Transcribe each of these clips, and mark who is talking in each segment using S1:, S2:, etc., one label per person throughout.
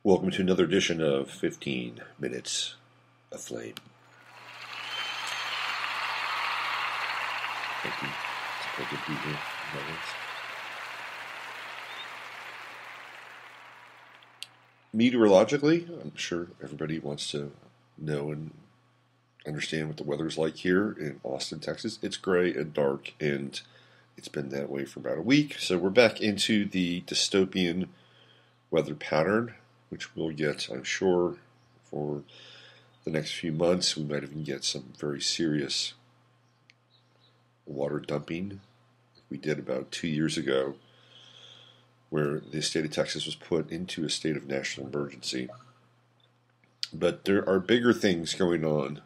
S1: Welcome to another edition of 15 Minutes of Flame. Thank you. It's a pleasure to be here. Meteorologically, I'm sure everybody wants to know and understand what the weather's like here in Austin, Texas. It's gray and dark, and it's been that way for about a week. So we're back into the dystopian weather pattern, which we'll get, I'm sure, for the next few months. We might even get some very serious water dumping, like we did about 2 years ago, where the state of Texas was put into a state of national emergency. But there are bigger things going on.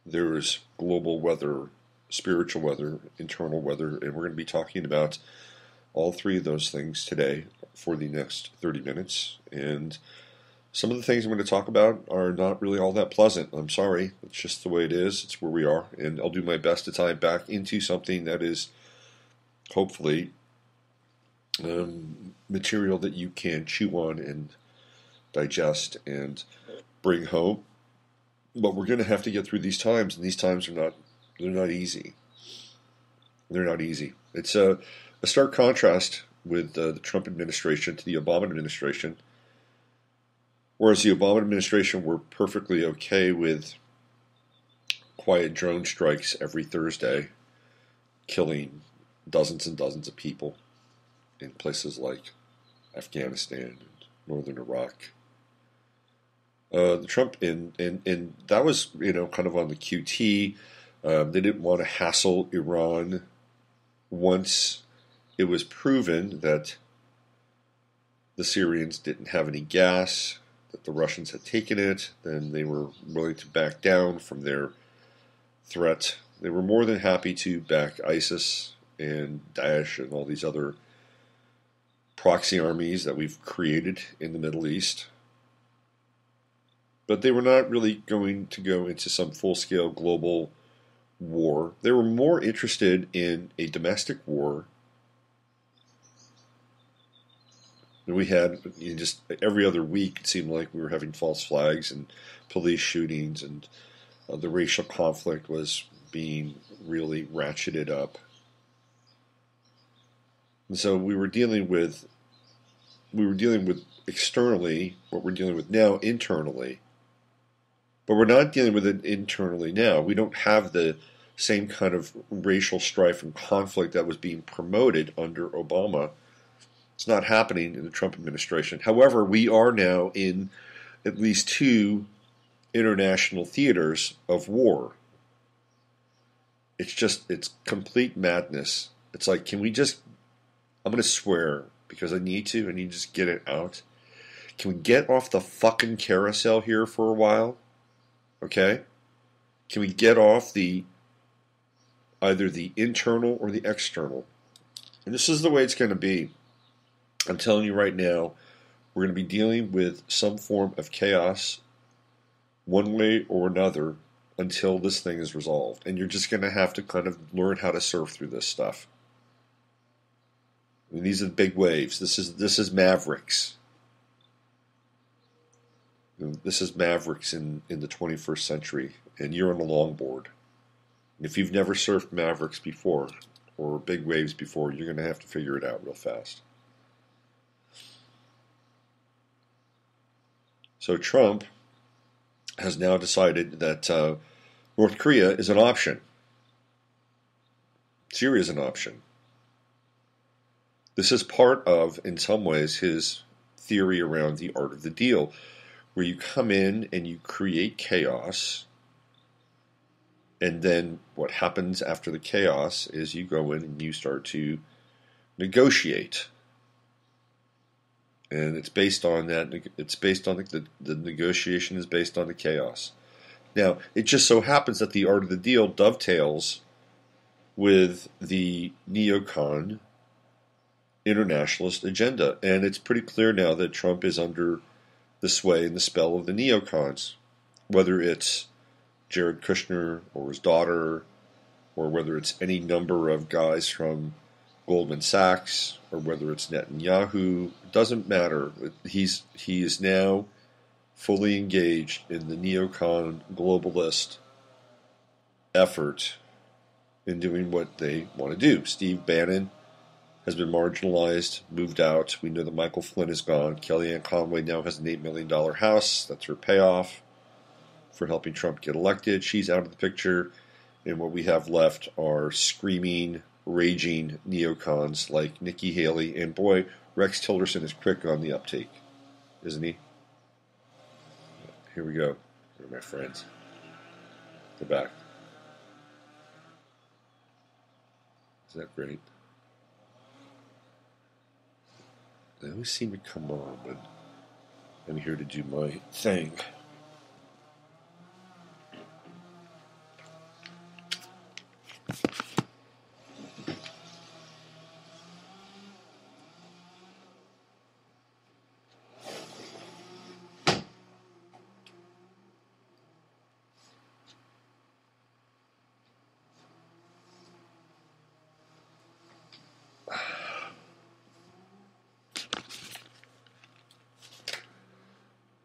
S1: There is global weather, spiritual weather, internal weather, and we're going to be talking about all three of those things today for the next 30 minutes. And some of the things I'm going to talk about are not really all that pleasant. I'm sorry. It's just the way it is. It's where we are. And I'll do my best to tie it back into something that is hopefully material that you can chew on and digest and bring home. But we're going to have to get through these times, and these times they're not easy. They're not easy. It's a stark contrast with the Trump administration to the Obama administration. Whereas the Obama administration were perfectly okay with quiet drone strikes every Thursday, killing dozens and dozens of people in places like Afghanistan and northern Iraq. The Trump and that was kind of on the QT. They didn't want to hassle Iran once it was proven that the Syrians didn't have any gas, that the Russians had taken it. Then they were willing to back down from their threat. They were more than happy to back ISIS and Daesh and all these other proxy armies that we've created in the Middle East. But they were not really going to go into some full-scale global war. They were more interested in a domestic war. And we had just every other week, it seemed like we were having false flags and police shootings, and the racial conflict was being really ratcheted up. And so we were dealing with externally what we're dealing with now internally. But we're not dealing with it internally now. We don't have the same kind of racial strife and conflict that was being promoted under Obama. It's not happening in the Trump administration. However, we are now in at least two international theaters of war. It's complete madness. It's like, I'm going to swear because I need to just get it out. Can we get off the fucking carousel here for a while? Okay? Can we get off either the internal or the external? And this is the way it's going to be. I'm telling you right now, we're going to be dealing with some form of chaos one way or another until this thing is resolved. And you're just going to have to kind of learn how to surf through this stuff. I mean, these are the big waves. This is Mavericks. This is Mavericks in the 21st century, and you're on a longboard. And if you've never surfed Mavericks before, or big waves before, you're going to have to figure it out real fast. So Trump has now decided that North Korea is an option. Syria is an option. This is part of, in some ways, his theory around the art of the deal, where you come in and you create chaos, and then what happens after the chaos is you go in and you start to negotiate. And it's based on that. It's based on the negotiation is based on the chaos. Now, it just so happens that the art of the deal dovetails with the Neocon internationalist agenda. And it's pretty clear now that Trump is under the sway and the spell of the neocons, whether it's Jared Kushner or his daughter, or whether it's any number of guys from Goldman Sachs or whether it's Netanyahu. It doesn't matter. He is now fully engaged in the neocon globalist effort in doing what they want to do. Steve Bannon has been marginalized, moved out. We know that Michael Flynn is gone. Kellyanne Conway now has an $8 million house. That's her payoff for helping Trump get elected. She's out of the picture. And what we have left are screaming, raging neocons like Nikki Haley. And boy, Rex Tillerson is quick on the uptake, isn't he? Here we go. Here are my friends. They're back. Is that great? They always seem to come on, but I'm here to do my thing.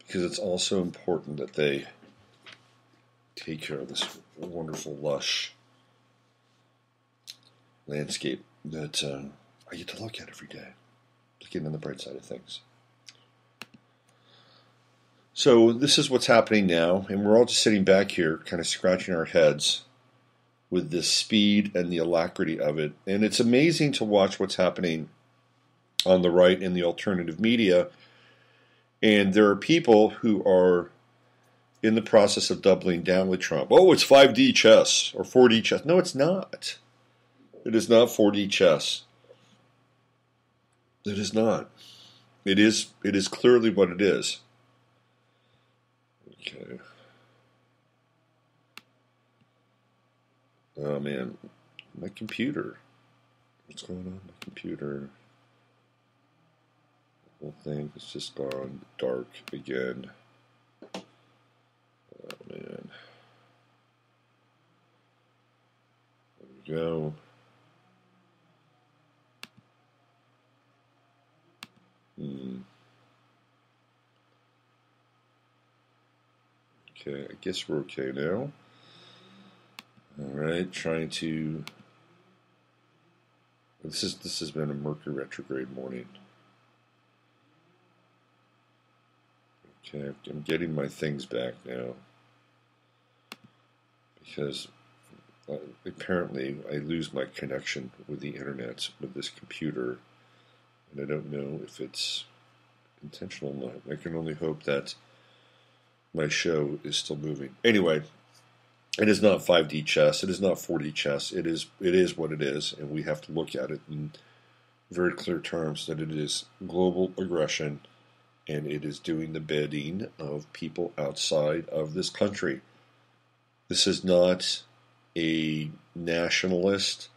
S1: Because it's also important that they take care of this wonderful, lush landscape that I get to look at every day, looking on the bright side of things. So this is what's happening now, and we're all just sitting back here kind of scratching our heads with the speed and the alacrity of it. And it's amazing to watch what's happening on the right in the alternative media. And there are people who are in the process of doubling down with Trump. Oh, it's 5D chess or 4D chess. No, it's not. It is not 4D chess. It is not. It is clearly what it is. Okay. Oh, man. My computer. What's going on with my computer? Whole thing has just gone dark again. Oh man. There we go. Okay, I guess we're okay now. Alright, trying to... This has been a Mercury retrograde morning. Okay, I'm getting my things back now because apparently I lose my connection with the internet with this computer, and I don't know if it's intentional or not. I can only hope that my show is still moving. Anyway, it is not 5D chess. It is not 4D chess. It is what it is, and we have to look at it in very clear terms that it is global aggression. And it is doing the bidding of people outside of this country. This is not a nationalist.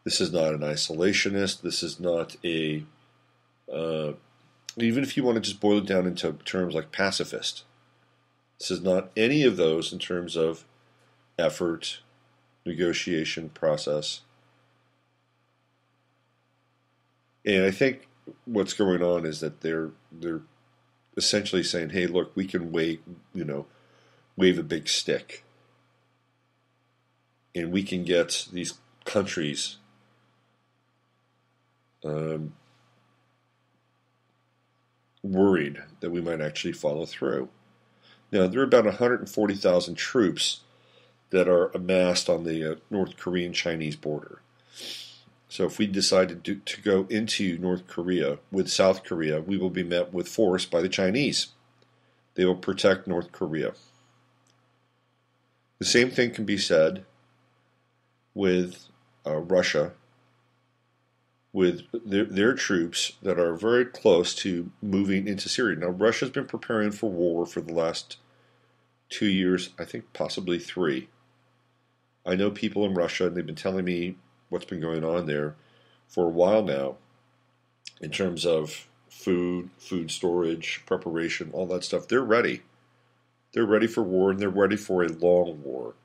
S1: This is not an isolationist. This is not a, even if you want to just boil it down into terms like pacifist. This is not any of those in terms of effort, negotiation, process. And I think what's going on is that they're essentially saying, "Hey, look, we can wave a big stick, and we can get these countries worried that we might actually follow through." Now, there are about 140,000 troops that are amassed on the North Korean-Chinese border. So if we decide to go into North Korea with South Korea, we will be met with force by the Chinese. They will protect North Korea. The same thing can be said with Russia, with their troops that are very close to moving into Syria. Now, Russia's been preparing for war for the last 2 years, I think possibly 3. I know people in Russia, and they've been telling me what's been going on there for a while now in terms of food storage, preparation, all that stuff. They're ready. They're ready for war, and they're ready for a long war.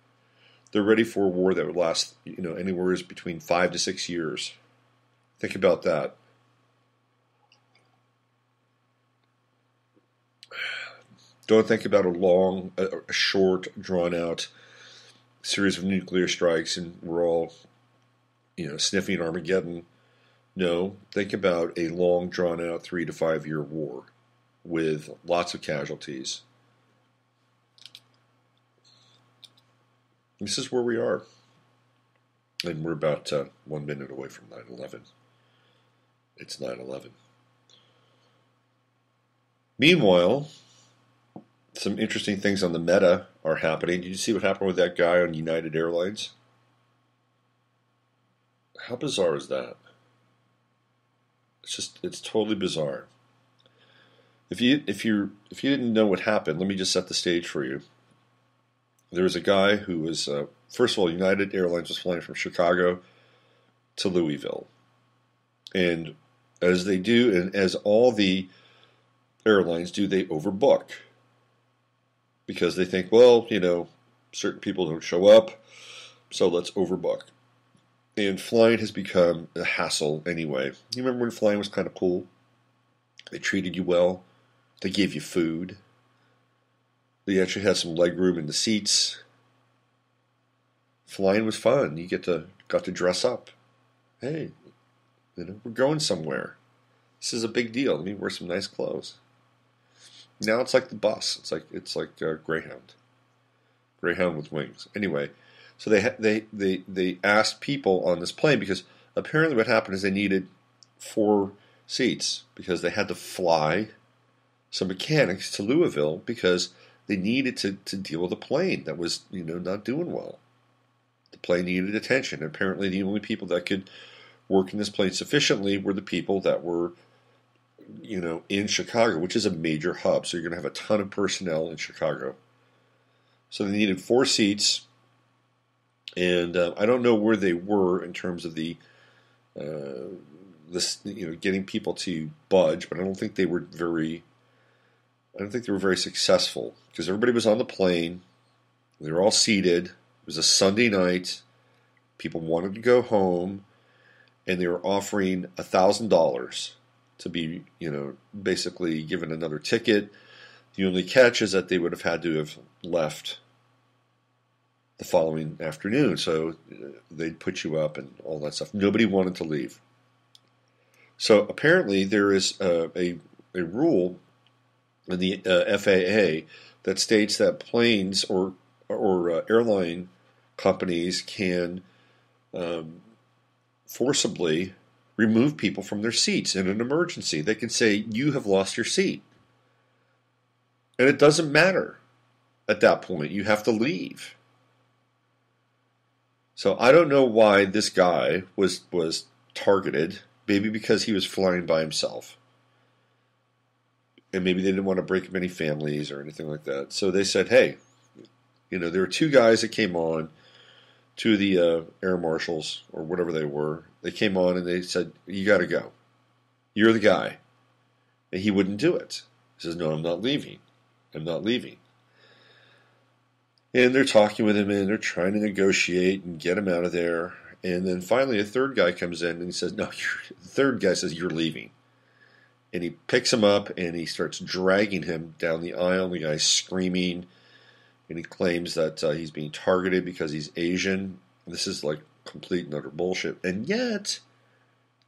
S1: They're ready for a war that would last, anywhere between 5 to 6 years. Think about that. Don't think about a short, drawn-out series of nuclear strikes and we're all, sniffing Armageddon. No, think about a long, drawn-out 3 to 5 year war with lots of casualties. This is where we are. And we're about 1 minute away from 9/11. It's 9/11. Meanwhile, some interesting things on the meta are happening. Did you see what happened with that guy on United Airlines? How bizarre is that? It's totally bizarre. If you didn't know what happened, let me just set the stage for you. There was a guy who was first of all, United Airlines was flying from Chicago to Louisville, and as they do, and as all the airlines do, they overbook because they think, well, certain people don't show up, so let's overbook. And flying has become a hassle anyway. You remember when flying was kind of cool? They treated you well. They gave you food. They actually had some leg room in the seats. Flying was fun. You got to dress up. Hey, we're going somewhere. This is a big deal. Let me wear some nice clothes. Now it's like the bus. It's like Greyhound with wings. Anyway, so they asked people on this plane because apparently what happened is they needed 4 seats because they had to fly some mechanics to Louisville because they needed to deal with a plane that was not doing well. The plane needed attention. Apparently, the only people that could work in this plane sufficiently were the people that were in Chicago, which is a major hub. So you're going to have a ton of personnel in Chicago. So they needed 4 seats, and I don't know where they were in terms of the getting people to budge, but I don't think they were very successful because everybody was on the plane. They were all seated. It was a Sunday night. People wanted to go home, and they were offering $1,000 to be, basically given another ticket. The only catch is that they would have had to have left the following afternoon. So they'd put you up and all that stuff. Nobody wanted to leave. So apparently there is a rule in the FAA that states that planes or airline companies can forcibly remove people from their seats in an emergency. They can say, you have lost your seat. And it doesn't matter at that point. You have to leave. So I don't know why this guy was targeted. Maybe because he was flying by himself. And maybe they didn't want to break up any families or anything like that. So they said, hey, there were 2 guys that came on, 2 of the air marshals or whatever they were. They came on and they said, you got to go. You're the guy. And he wouldn't do it. He says, no, I'm not leaving. I'm not leaving. And they're talking with him and they're trying to negotiate and get him out of there. And then finally a 3rd guy comes in and he says, no, the 3rd guy says, you're leaving. And he picks him up and he starts dragging him down the aisle. The guy's screaming and he claims that he's being targeted because he's Asian. This is like complete and utter bullshit. And yet,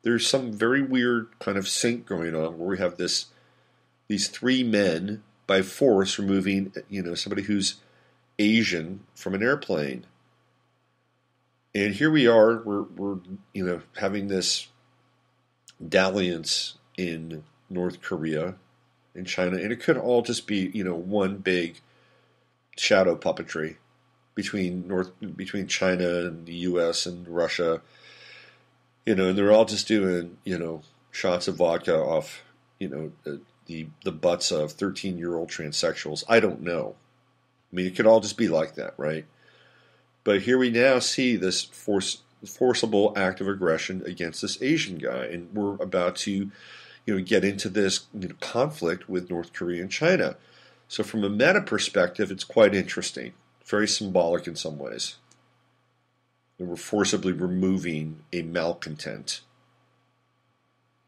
S1: there's some very weird kind of sync going on where we have these 3 men by force removing, somebody who's Asian from an airplane. And here we are, we're having this dalliance in North Korea, in China, and it could all just be, one big shadow puppetry between China and the U.S. and Russia, and they're all just doing, shots of vodka off, the butts of 13-year-old transsexuals. I don't know. I mean, it could all just be like that, right? But here we now see this forcible act of aggression against this Asian guy, and we're about to, get into this conflict with North Korea and China. So from a meta perspective, it's quite interesting, very symbolic in some ways. And we're forcibly removing a malcontent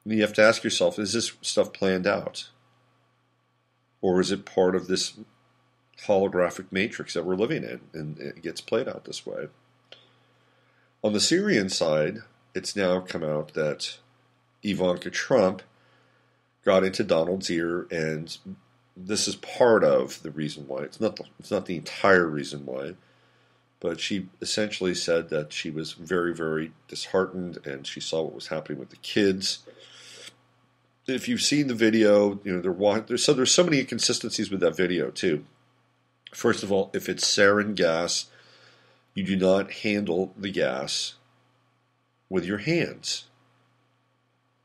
S1: You have to ask yourself, is this stuff planned out? Or is it part of this holographic matrix that we're living in, and it gets played out this way? On the Syrian side, it's now come out that Ivanka Trump got into Donald's ear, and this is part of the reason why. It's not the entire reason why, but she essentially said that she was very, very disheartened, and she saw what was happening with the kids. If you've seen the video, there's so many inconsistencies with that video too. First of all, if it's sarin gas, you do not handle the gas with your hands.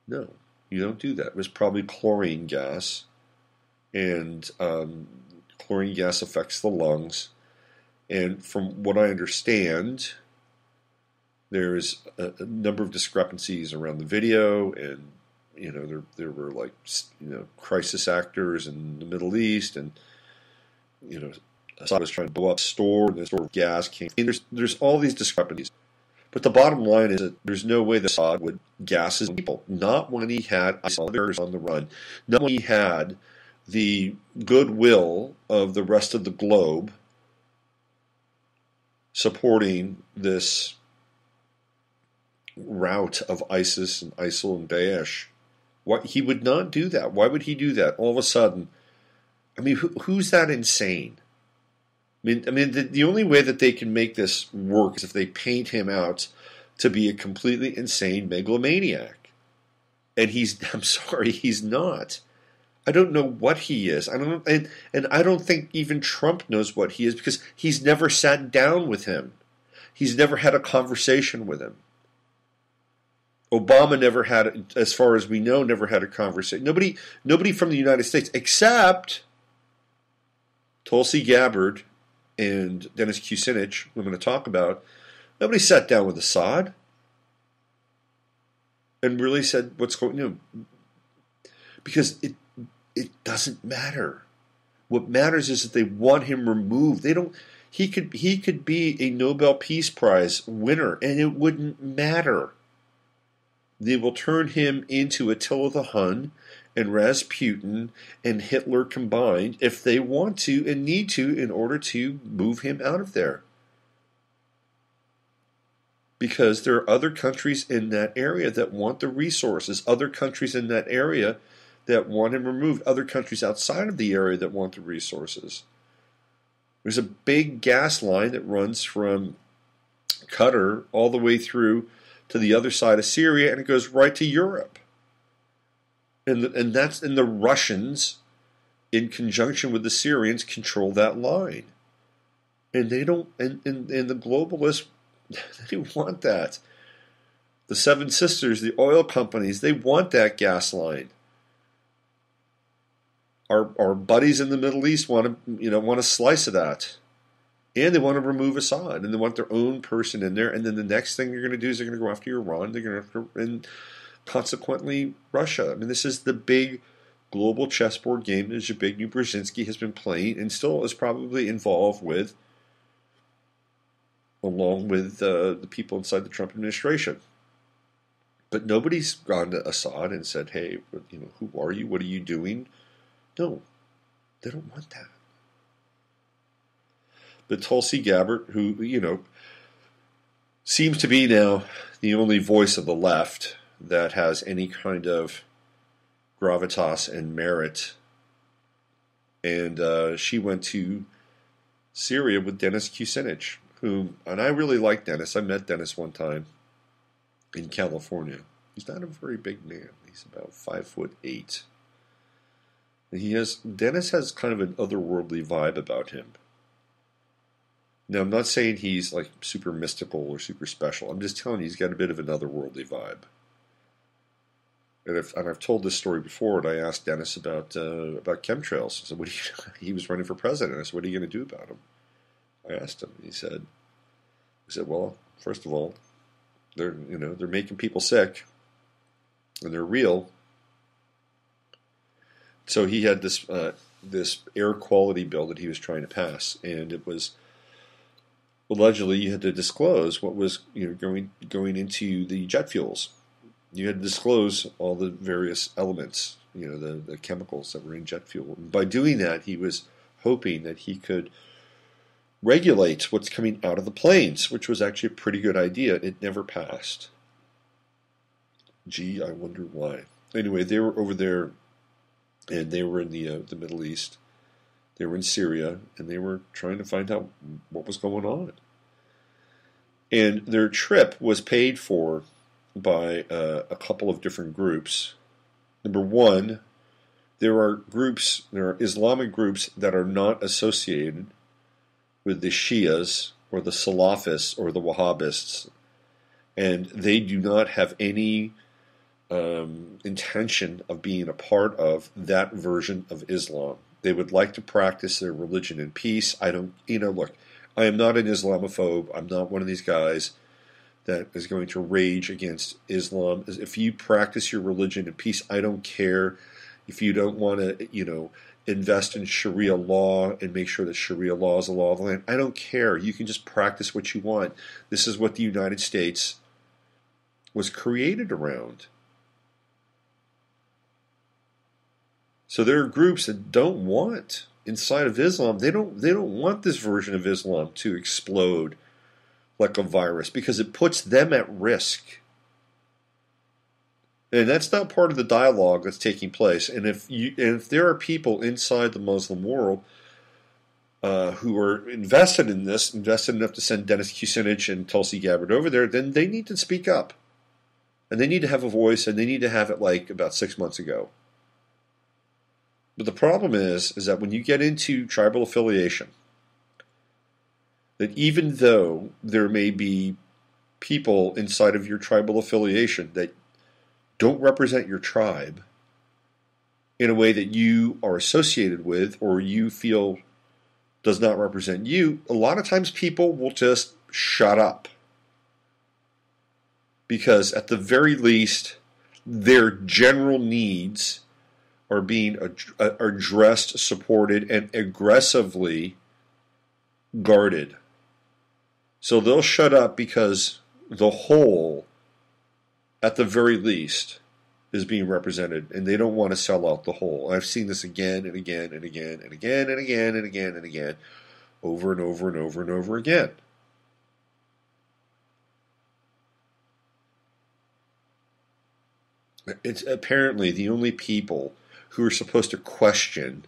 S1: No, you don't do that. It was probably chlorine gas, and chlorine gas affects the lungs. And from what I understand, there's a number of discrepancies around the video, and there were like crisis actors in the Middle East, and Assad was trying to blow up a store, and the store of gas came. There's all these discrepancies. But the bottom line is that there's no way that Assad would gas his people. Not when he had others on the run. Not when he had the goodwill of the rest of the globe supporting this rout of ISIS and ISIL and Daesh. He would not do that. Why would he do that? All of a sudden, I mean, who's that insane? I mean, the only way that they can make this work is if they paint him out to be a completely insane megalomaniac. And I'm sorry, he's not. I don't know what he is. And I don't think even Trump knows what he is, because he's never sat down with him. He's never had a conversation with him. Obama never had, as far as we know, never had a conversation. Nobody from the United States, except Tulsi Gabbard and Dennis Kucinich, we're going to talk about. Nobody sat down with Assad and really said what's going on. Because it doesn't matter. What matters is that they want him removed. He could be a Nobel Peace Prize winner, and it wouldn't matter. They will turn him into Attila the Hun and Rasputin and Hitler combined if they want to and need to, in order to move him out of there. Because there are other countries in that area that want the resources, other countries in that area that want him removed, other countries outside of the area that want the resources. There's a big gas line that runs from Qatar all the way through to the other side of Syria, and it goes right to Europe. And the Russians, in conjunction with the Syrians, control that line. And they don't, and the globalists, they want that. The Seven Sisters, the oil companies, they want that gas line. Our buddies in the Middle East want a slice of that. And they want to remove Assad, and they want their own person in there. And then the next thing they're going to do is they're going to go after Iran. They're going to and consequently Russia. I mean, this is the big global chessboard game that Zbigniew Brzezinski has been playing and still is probably involved with, along with the people inside the Trump administration. But nobody's gone to Assad and said, "Hey, who are you? What are you doing?" No, they don't want that. But Tulsi Gabbard, who, seems to be now the only voice of the left that has any kind of gravitas and merit, and she went to Syria with Dennis Kucinich, and I really like Dennis. I met Dennis one time in California. He's not a very big man. He's about 5'8". Dennis has kind of an otherworldly vibe about him. Now, I'm not saying he's like super mystical or super special. I'm just telling you he's got a bit of an otherworldly vibe. And I've told this story before, and I asked Dennis about chemtrails. I said, he was running for president. I said, "What are you going to do about them?" I asked him. He said, "Well, first of all, they're making people sick, and they're real." So he had this air quality bill that he was trying to pass, and it was, allegedly, you had to disclose what was going into the jet fuels. You had to disclose all the various elements, the chemicals that were in jet fuel. And by doing that, he was hoping that he could regulate what's coming out of the planes, which was actually a pretty good idea. It never passed. Gee, I wonder why. Anyway, they were over there, and they were in the Middle East. They were in Syria, and they were trying to find out what was going on. And their trip was paid for by a couple of different groups. Number one, there are Islamic groups that are not associated with the Shias or the Salafists or the Wahhabists, and they do not have any intention of being a part of that version of Islam. They would like to practice their religion in peace. Look, I am not an Islamophobe. I'm not one of these guys that is going to rage against Islam. If you practice your religion in peace, I don't care. If you don't want to, invest in Sharia law and make sure that Sharia law is the law of the land, I don't care. You can just practice what you want. This is what the United States was created around. So there are groups that don't want inside of Islam. They don't want this version of Islam to explode like a virus because it puts them at risk. And that's not part of the dialogue that's taking place. And if there are people inside the Muslim world who are invested enough to send Dennis Kucinich and Tulsi Gabbard over there, then they need to speak up. And they need to have a voice, and they need to have it like about 6 months ago. But the problem is that when you get into tribal affiliation, that even though there may be people inside of your tribal affiliation that don't represent your tribe in a way that you are associated with or you feel does not represent you, a lot of times people will just shut up. Because at the very least, their general needs are being addressed, supported, and aggressively guarded. So they'll shut up because the whole, at the very least, is being represented, and they don't want to sell out the whole. I've seen this again and again and again and again and again and again and again, over and over and over and over again. It's apparently the only people who are supposed to question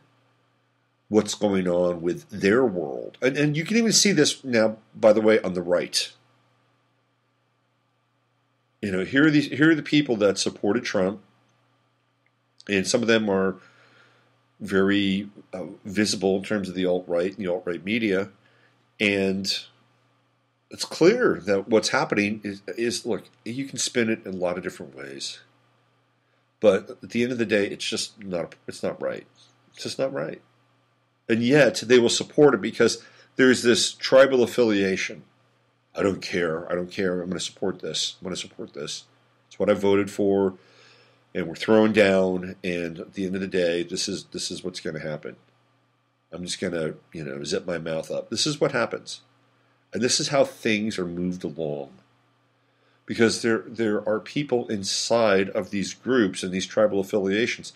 S1: what's going on with their world. And you can even see this now, by the way, on the right. Here are the people that supported Trump, and some of them are very visible in terms of the alt-right and the alt-right media, and it's clear that what's happening is look, you can spin it in a lot of different ways, but at the end of the day, it's not right. It's just not right. And yet, they will support it because there's this tribal affiliation. I don't care. I'm going to support this. It's what I voted for, and we're throwing down. And at the end of the day, this is what's going to happen. I'm just going to, zip my mouth up. This is what happens, and this is how things are moved along. Because there are people inside of these groups and these tribal affiliations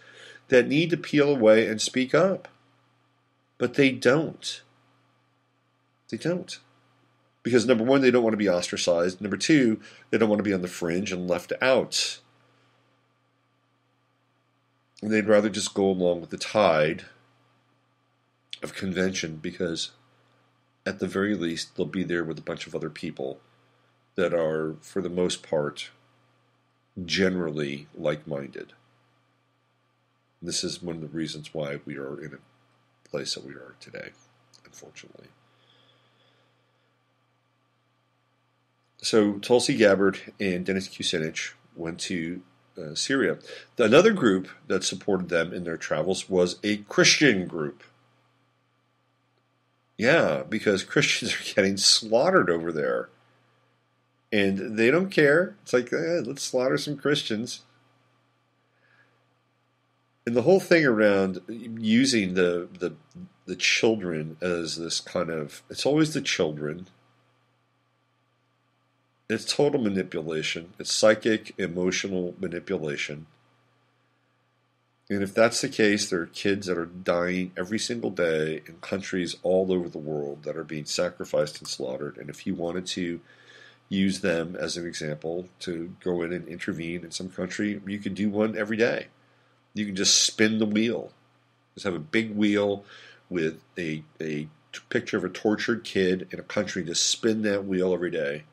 S1: that need to peel away and speak up, but they don't. They don't. Because number one, they don't want to be ostracized. Number two, they don't want to be on the fringe and left out. And they'd rather just go along with the tide of convention because at the very least, they'll be there with a bunch of other people that are, for the most part, generally like-minded. This is one of the reasons why we are in a place that we are today, unfortunately. So Tulsi Gabbard and Dennis Kucinich went to Syria. Another group that supported them in their travels was a Christian group. Yeah, because Christians are getting slaughtered over there. And they don't care. It's like, let's slaughter some Christians. And the whole thing around using the children as this kind of, it's always the children. It's total manipulation. It's psychic, emotional manipulation. And if that's the case, there are kids that are dying every single day in countries all over the world that are being sacrificed and slaughtered. And if you wanted to use them as an example to go in and intervene in some country, you could do one every day. You can just spin the wheel. Just have a big wheel with a picture of a tortured kid in a country. Just spin that wheel every day.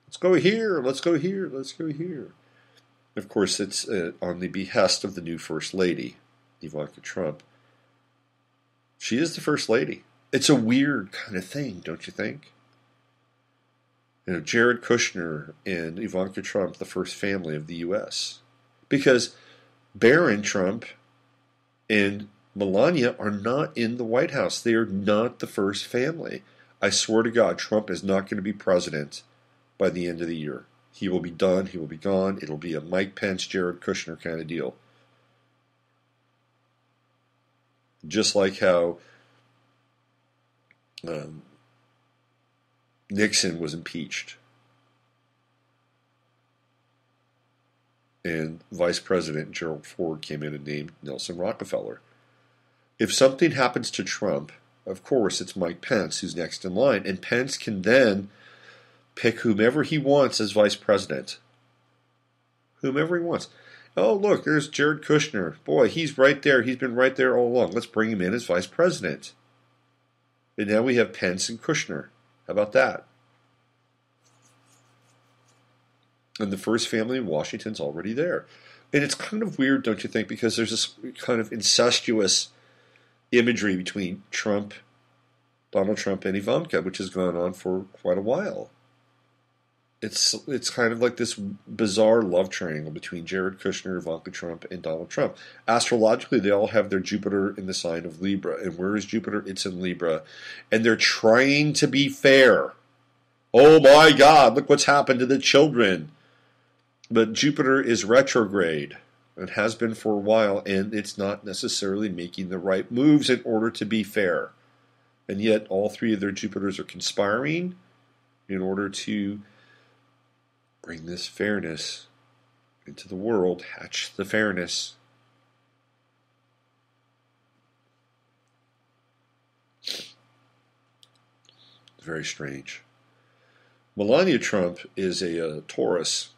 S1: Let's go here. Let's go here. Let's go here. Of course, it's on the behest of the new First Lady, Ivanka Trump. She is the First Lady. It's a weird kind of thing, don't you think? You know, Jared Kushner and Ivanka Trump, the first family of the U.S. Because Barron Trump and Melania are not in the White House. They are not the first family. I swear to God, Trump is not going to be president by the end of the year. He will be done. He will be gone. It'll be a Mike Pence, Jared Kushner kind of deal. Just like how Nixon was impeached. And Vice President Gerald Ford came in and named Nelson Rockefeller. If something happens to Trump, of course, it's Mike Pence who's next in line. And Pence can then pick whomever he wants as vice president. Whomever he wants. Oh, look, there's Jared Kushner. Boy, he's right there. He's been right there all along. Let's bring him in as vice president. And now we have Pence and Kushner. How about that? And the first family in Washington's already there. And it's kind of weird, don't you think? Because there's this kind of incestuous imagery between Trump, Donald Trump, and Ivanka, which has gone on for quite a while. It's kind of like this bizarre love triangle between Jared Kushner, Ivanka Trump, and Donald Trump. Astrologically, they all have their Jupiter in the sign of Libra. And where is Jupiter? It's in Libra. And they're trying to be fair. Oh my God, look what's happened to the children. But Jupiter is retrograde. It has been for a while, and it's not necessarily making the right moves in order to be fair. And yet all three of their Jupiters are conspiring in order to bring this fairness into the world, hatch the fairness. It's very strange. Melania Trump is a Taurus.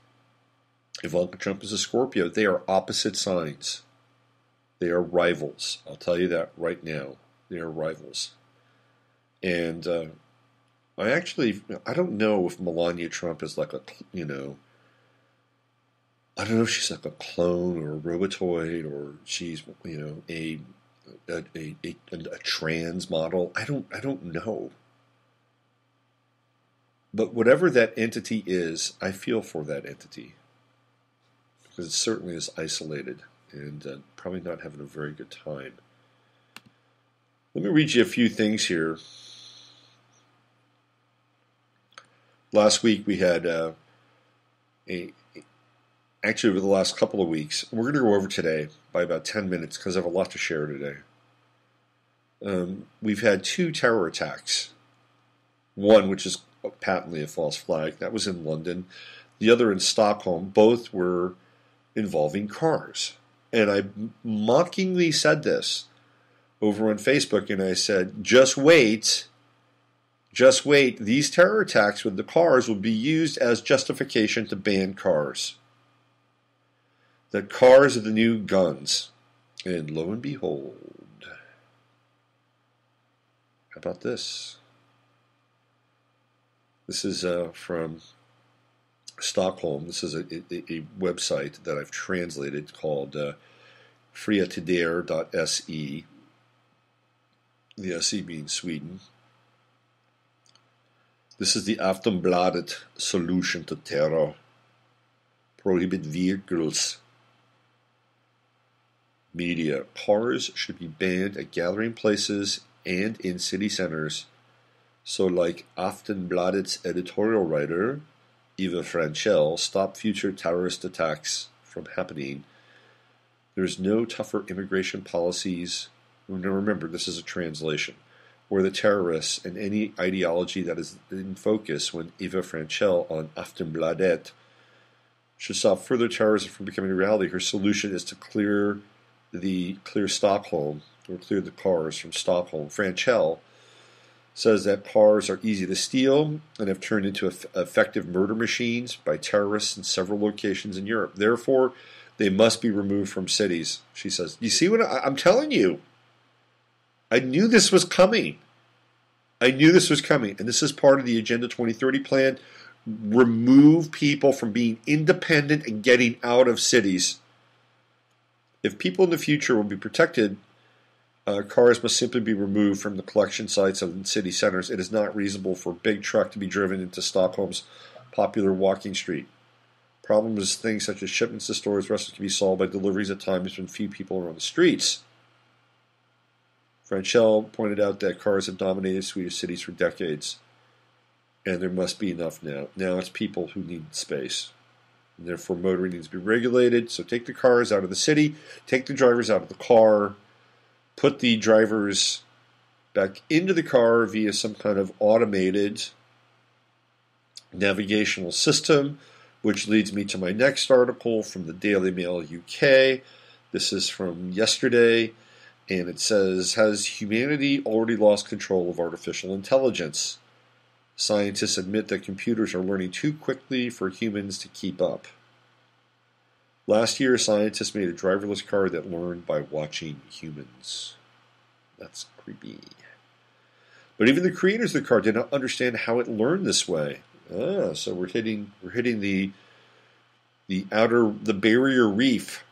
S1: Ivanka Trump is a Scorpio. They are opposite signs. They are rivals. I'll tell you that right now. They are rivals. And I don't know if Melania Trump is like I don't know if she's like a clone or a robotoid or she's, a trans model. I don't know. But whatever that entity is, I feel for that entity. Because it certainly is isolated and probably not having a very good time. Let me read you a few things here. Last week we had actually over the last couple of weeks, we're going to go over today by about 10 minutes because I have a lot to share today. We've had 2 terror attacks. One, which is patently a false flag, that was in London. The other in Stockholm. Both were involving cars. And I mockingly said this over on Facebook, and I said, just wait, these terror attacks with the cars will be used as justification to ban cars. That cars are the new guns. And lo and behold, how about this? This is from Stockholm. This is a website that I've translated called friatider.se, the SE being Sweden. This is the Aftonbladet solution to terror. Prohibit vehicles. Media. Cars should be banned at gathering places and in city centers. So like Aftonbladet's editorial writer, Eva Franchel, stop future terrorist attacks from happening. There's no tougher immigration policies. Now remember, this is a translation. or the terrorists and any ideology that is in focus when Eva Franchel on Aftonbladet should stop further terrorism from becoming a reality. Her solution is to clear Stockholm, or clear the cars from Stockholm. Franchel says that cars are easy to steal and have turned into effective murder machines by terrorists in several locations in Europe. Therefore, they must be removed from cities, she says. You see what I'm telling you? I knew this was coming. And this is part of the Agenda 2030 plan. Remove people from being independent and getting out of cities. If people in the future will be protected, cars must simply be removed from the collection sites of the city centers. It is not reasonable for a big truck to be driven into Stockholm's popular walking street. Problems, things such as shipments to stores, restaurants can be solved by deliveries at times when few people are on the streets. Franchel pointed out that cars have dominated Swedish cities for decades, and there must be enough now. Now it's people who need space. And therefore, motoring needs to be regulated. So take the cars out of the city, take the drivers out of the car, put the drivers back into the car via some kind of automated navigational system, which leads me to my next article from the Daily Mail UK. This is from yesterday, and it says, has humanity already lost control of artificial intelligence? Scientists admit that computers are learning too quickly for humans to keep up. Last year, scientists made a driverless car that learned by watching humans. That's creepy. But even the creators of the car did not understand how it learned this way. So we're hitting the barrier reef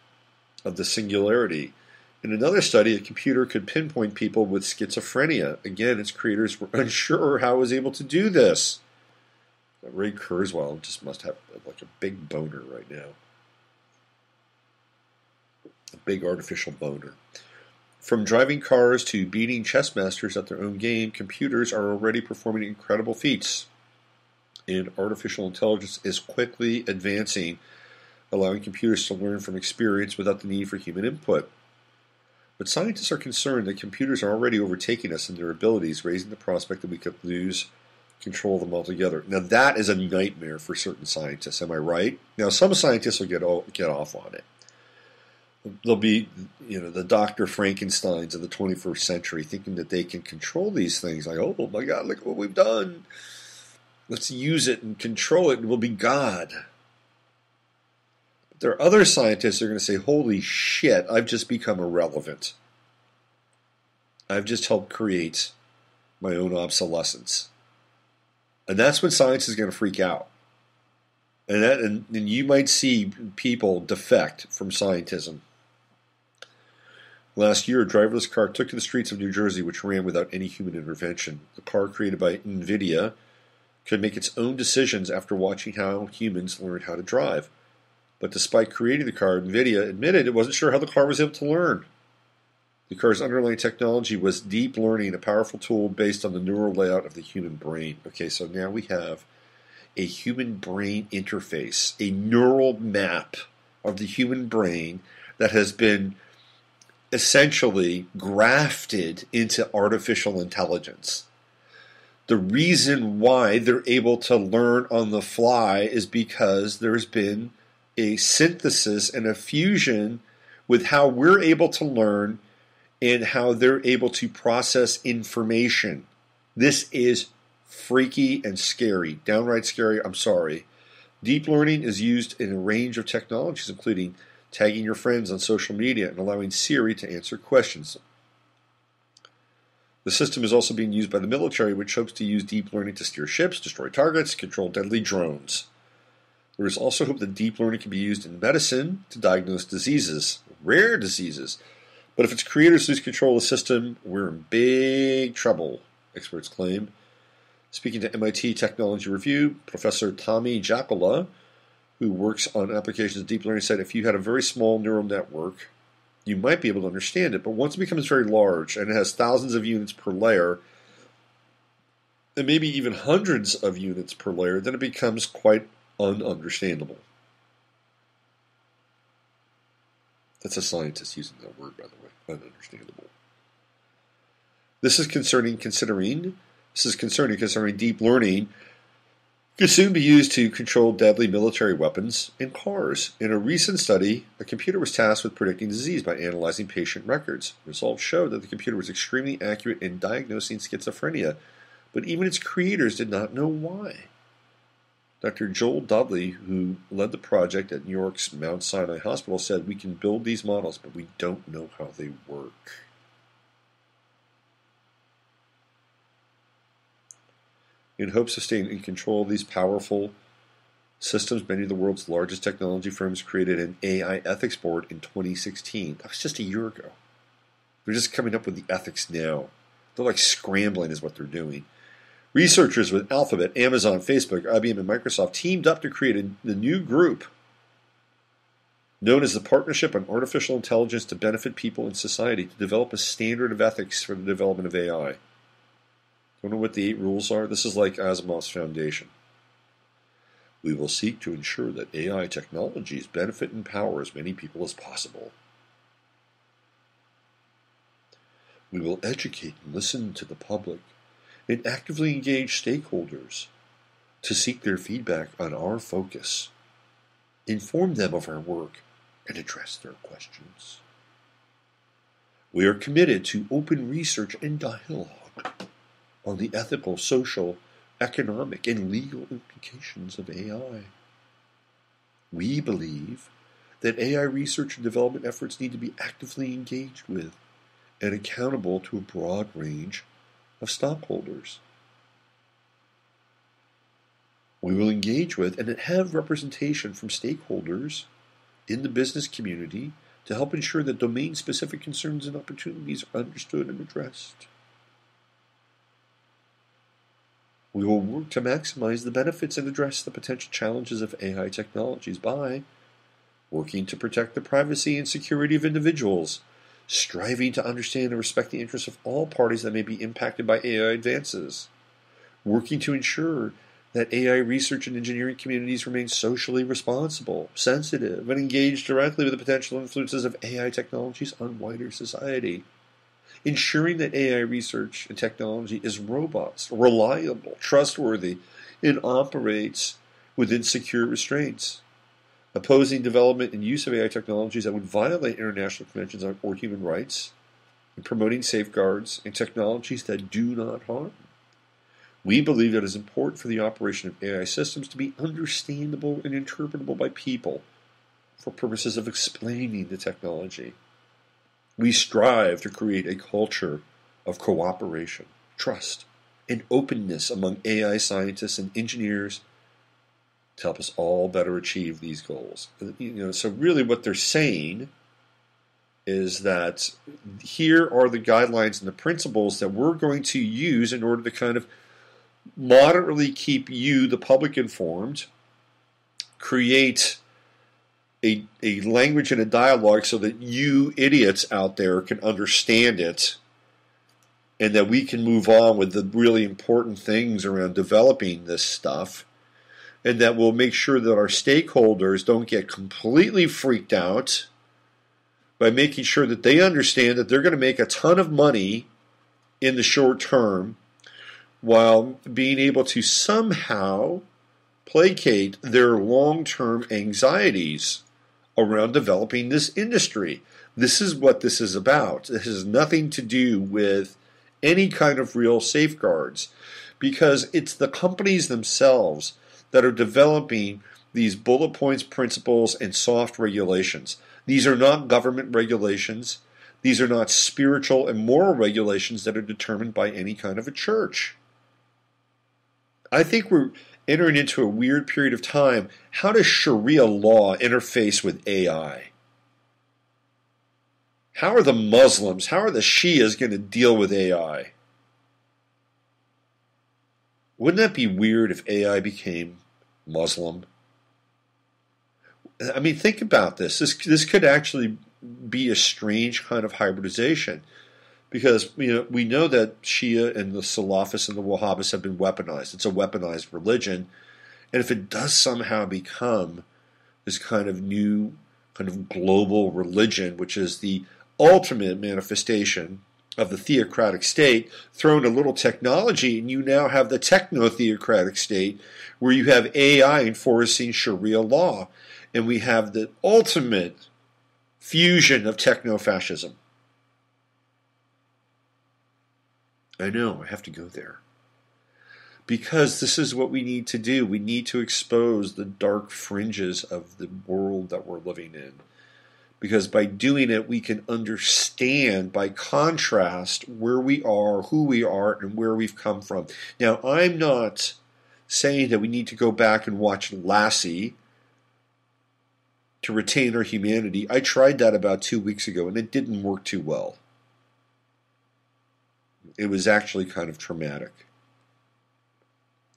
S1: of the singularity. In another study, a computer could pinpoint people with schizophrenia. Again, its creators were unsure how it was able to do this. Ray Kurzweil just must have like a big boner right now. A big artificial boner. From driving cars to beating chess masters at their own game, computers are already performing incredible feats. And artificial intelligence is quickly advancing, allowing computers to learn from experience without the need for human input. But scientists are concerned that computers are already overtaking us in their abilities, raising the prospect that we could lose control of them altogether. Now that is a nightmare for certain scientists, am I right? Now some scientists will get off on it. They'll be, the Dr. Frankensteins of the 21st century, thinking that they can control these things. Like, oh my God, look at what we've done. Let's use it and control it, and we'll be God. There are other scientists who are going to say, holy shit, I've just become irrelevant. I've just helped create my own obsolescence. And that's when science is going to freak out. And you might see people defect from scientism. Last year, a driverless car took to the streets of New Jersey, which ran without any human intervention. The car, created by NVIDIA, could make its own decisions after watching how humans learned how to drive. But despite creating the car, NVIDIA admitted it wasn't sure how the car was able to learn. The car's underlying technology was deep learning, a powerful tool based on the neural layout of the human brain. Okay, so now we have a human brain interface, a neural map of the human brain that has been essentially grafted into artificial intelligence. The reason why they're able to learn on the fly is because there's been a synthesis and a fusion with how we're able to learn and how they're able to process information. This is freaky and scary, downright scary, I'm sorry. Deep learning is used in a range of technologies, including tagging your friends on social media and allowing Siri to answer questions. The system is also being used by the military, which hopes to use deep learning to steer ships, destroy targets, control deadly drones. There is also hope that deep learning can be used in medicine to diagnose diseases, rare diseases. But if its creators lose control of the system, we're in big trouble, experts claim. Speaking to MIT Technology Review, Professor Tommy Jacola, who works on applications of deep learning, said if you had a very small neural network, you might be able to understand it. But once it becomes very large and it has thousands of units per layer, and maybe even hundreds of units per layer, then it becomes quite ununderstandable. That's a scientist using that word, by the way, ununderstandable. This is concerning considering deep learning could soon be used to control deadly military weapons in cars. In a recent study, a computer was tasked with predicting disease by analyzing patient records. Results showed that the computer was extremely accurate in diagnosing schizophrenia, but even its creators did not know why. Dr. Joel Dudley, who led the project at New York's Mount Sinai Hospital, said, "We can build these models, but we don't know how they work." In hopes of staying in control of these powerful systems, many of the world's largest technology firms created an AI ethics board in 2016. That was just a year ago. They're just coming up with the ethics now. They're like scrambling is what they're doing. Researchers with Alphabet, Amazon, Facebook, IBM, and Microsoft teamed up to create the new group known as the Partnership on Artificial Intelligence to Benefit People and Society to develop a standard of ethics for the development of AI. Don't know what the 8 rules are? This is like Asimov's Foundation. We will seek to ensure that AI technologies benefit and empower as many people as possible. We will educate and listen to the public and actively engage stakeholders to seek their feedback on our focus, inform them of our work, and address their questions. We are committed to open research and dialogue on the ethical, social, economic, and legal implications of AI. We believe that AI research and development efforts need to be actively engaged with and accountable to a broad range of stockholders. We will engage with and have representation from stakeholders in the business community to help ensure that domain-specific concerns and opportunities are understood and addressed. We will work to maximize the benefits and address the potential challenges of AI technologies by working to protect the privacy and security of individuals, striving to understand and respect the interests of all parties that may be impacted by AI advances, working to ensure that AI research and engineering communities remain socially responsible, sensitive, and engaged directly with the potential influences of AI technologies on wider society, ensuring that AI research and technology is robust, reliable, trustworthy, and operates within secure restraints, opposing development and use of AI technologies that would violate international conventions or human rights, and promoting safeguards and technologies that do not harm. We believe that it is important for the operation of AI systems to be understandable and interpretable by people for purposes of explaining the technology. We strive to create a culture of cooperation, trust, and openness among AI scientists and engineers to help us all better achieve these goals. So really what they're saying is that here are the guidelines and the principles that we're going to use in order to kind of moderately keep you, the public, informed, create a language and a dialogue so that you idiots out there can understand it and that we can move on with the really important things around developing this stuff, and that we'll make sure that our stakeholders don't get completely freaked out by making sure that they understand that they're going to make a ton of money in the short term while being able to somehow placate their long-term anxieties around developing this industry. This is what this is about. This has nothing to do with any kind of real safeguards, because it's the companies themselves that are developing these bullet points, principles, and soft regulations. These are not government regulations. These are not spiritual and moral regulations that are determined by any kind of a church. I think we're entering into a weird period of time. How does Sharia law interface with AI? How are the Muslims, how are the Shias going to deal with AI? Wouldn't that be weird if AI became Muslim? I mean, think about this. This could actually be a strange kind of hybridization, because we know that Shia and the Salafists and the Wahhabis have been weaponized. It's a weaponized religion, and if it does somehow become this kind of new, kind of global religion, which is the ultimate manifestation of the theocratic state, throw in a little technology, and you now have the techno-theocratic state where you have AI enforcing Sharia law. And we have the ultimate fusion of techno-fascism. I know, I have to go there. Because this is what we need to do. We need to expose the dark fringes of the world that we're living in. Because by doing it, we can understand, by contrast, where we are, who we are, and where we've come from. Now, I'm not saying that we need to go back and watch Lassie to retain our humanity. I tried that about 2 weeks ago, and it didn't work too well. It was actually kind of traumatic,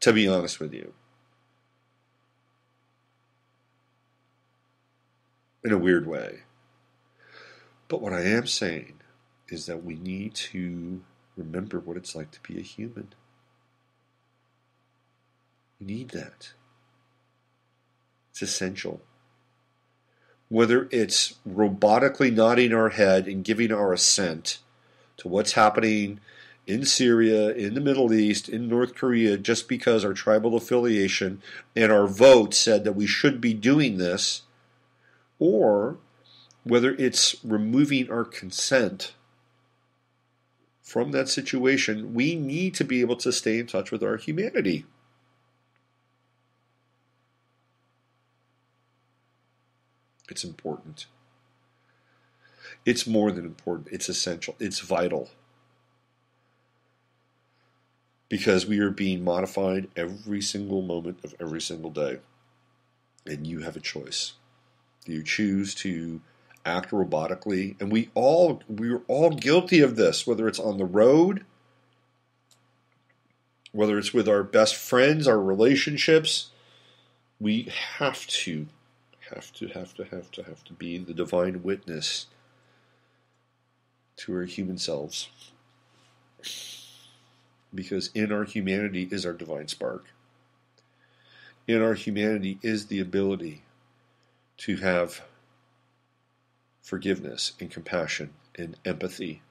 S1: to be honest with you. In a weird way. But what I am saying is that we need to remember what it's like to be a human. We need that. It's essential. Whether it's robotically nodding our head and giving our assent to what's happening in Syria, in the Middle East, in North Korea, just because our tribal affiliation and our vote said that we should be doing this, or whether it's removing our consent from that situation, we need to be able to stay in touch with our humanity. It's important. It's more than important. It's essential. It's vital. Because we are being modified every single moment of every single day. And you have a choice. Do you choose to act robotically? And we're all guilty of this, whether it's on the road, whether it's with our best friends, our relationships. We have to be the divine witness to our human selves. Because in our humanity is our divine spark. In our humanity is the ability to have forgiveness and compassion and empathy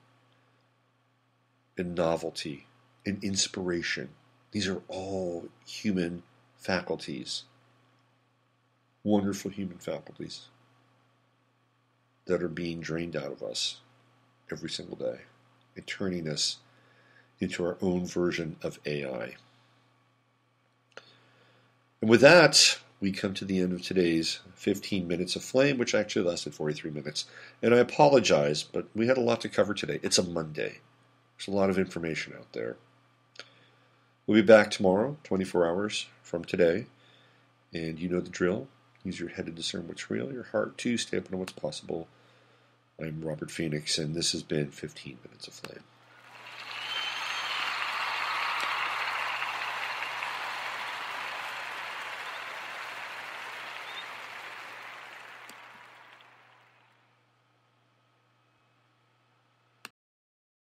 S1: and novelty and inspiration. These are all human faculties. Wonderful human faculties that are being drained out of us every single day and turning us into our own version of AI. And with that, we come to the end of today's 15 minutes of flame, which actually lasted 43 minutes. And I apologize, but we had a lot to cover today. It's a Monday. There's a lot of information out there. We'll be back tomorrow, 24 hours from today. And you know the drill. Use your head to discern what's real, your heart to stay open to what's possible. I'm Robert Phoenix, and this has been 15 Minutes of Flame.